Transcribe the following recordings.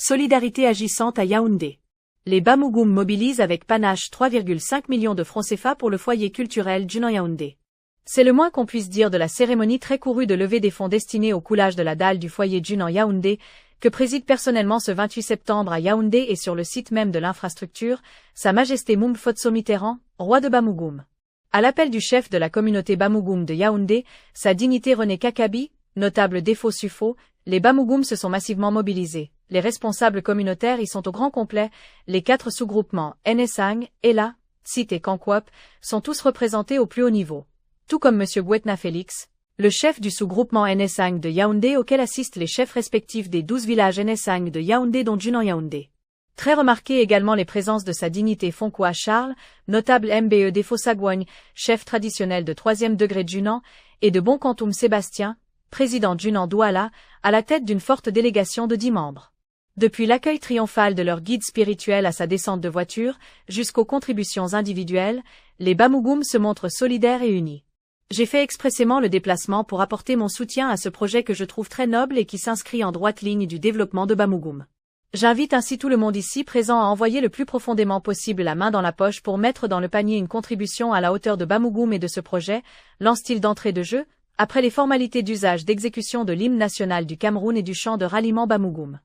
Solidarité agissante à Yaoundé. Les Bamougoum mobilisent avec panache 3,5 millions de francs CFA pour le foyer culturel Junan Yaoundé. C'est le moins qu'on puisse dire de la cérémonie très courue de levée des fonds destinés au coulage de la dalle du foyer Junan Yaoundé, que préside personnellement ce 28 septembre à Yaoundé et sur le site même de l'infrastructure, Sa Majesté Moum Fotso Mitterrand, roi de Bamougoum. À l'appel du chef de la communauté Bamougoum de Yaoundé, Sa Dignité René Kakabi, notable défaut Sufo, les Bamougoum se sont massivement mobilisés. Les responsables communautaires y sont au grand complet, les 4 sous-groupements Nsang, Ela, Tsit et Kankwap sont tous représentés au plus haut niveau. Tout comme M. Gouetna Félix, le chef du sous-groupement Nsang de Yaoundé auquel assistent les chefs respectifs des 12 villages Nsang de Yaoundé dont Junan Yaoundé. Très remarqué également les présences de Sa Dignité Fonkwa Charles, notable MBE des Fossagouagne, chef traditionnel de 3e degré de Junan, et de Bonkantoum Sébastien, président Junan Douala, à la tête d'une forte délégation de 10 membres. Depuis l'accueil triomphal de leur guide spirituel à sa descente de voiture, jusqu'aux contributions individuelles, les Bamougoum se montrent solidaires et unis. J'ai fait expressément le déplacement pour apporter mon soutien à ce projet que je trouve très noble et qui s'inscrit en droite ligne du développement de Bamougoum. J'invite ainsi tout le monde ici présent à envoyer le plus profondément possible la main dans la poche pour mettre dans le panier une contribution à la hauteur de Bamougoum et de ce projet, lance-t-il d'entrée de jeu, après les formalités d'usage d'exécution de l'hymne national du Cameroun et du chant de ralliement Bamougoum.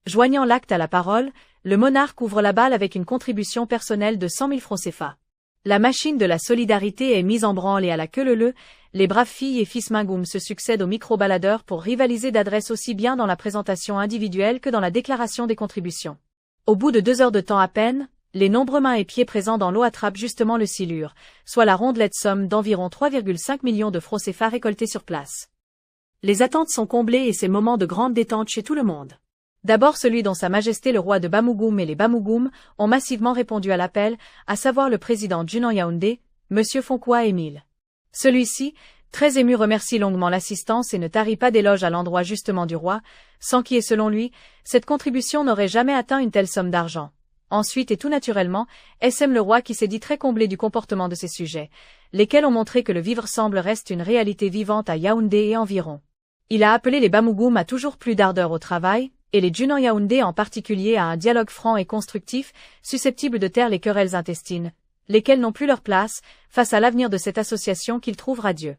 Joignant l'acte à la parole, le monarque ouvre la balle avec une contribution personnelle de 100 000 francs CFA. La machine de la solidarité est mise en branle et à la queue leu-leu, les braves filles et fils Mingoum se succèdent aux micro-baladeurs pour rivaliser d'adresse aussi bien dans la présentation individuelle que dans la déclaration des contributions. Au bout de 2 heures de temps à peine, les nombreux mains et pieds présents dans l'eau attrapent justement le silure, soit la rondelette somme d'environ 3,5 millions de francs CFA récoltés sur place. Les attentes sont comblées et c'est moment de grande détente chez tout le monde. D'abord celui dont Sa Majesté le roi de Bamougoum et les Bamougoum ont massivement répondu à l'appel, à savoir le président Junan Yaoundé, M. Fonkwa Émile. Celui-ci, très ému remercie longuement l'assistance et ne tarit pas d'éloges à l'endroit justement du roi, sans qui et selon lui, cette contribution n'aurait jamais atteint une telle somme d'argent. Ensuite et tout naturellement, SM le roi qui s'est dit très comblé du comportement de ses sujets, lesquels ont montré que le vivre-ensemble reste une réalité vivante à Yaoundé et environ. Il a appelé les Bamougoum à toujours plus d'ardeur au travail, et les Junan Yaoundé en particulier à un dialogue franc et constructif, susceptible de taire les querelles intestines, lesquelles n'ont plus leur place, face à l'avenir de cette association qu'ils trouvent radieux.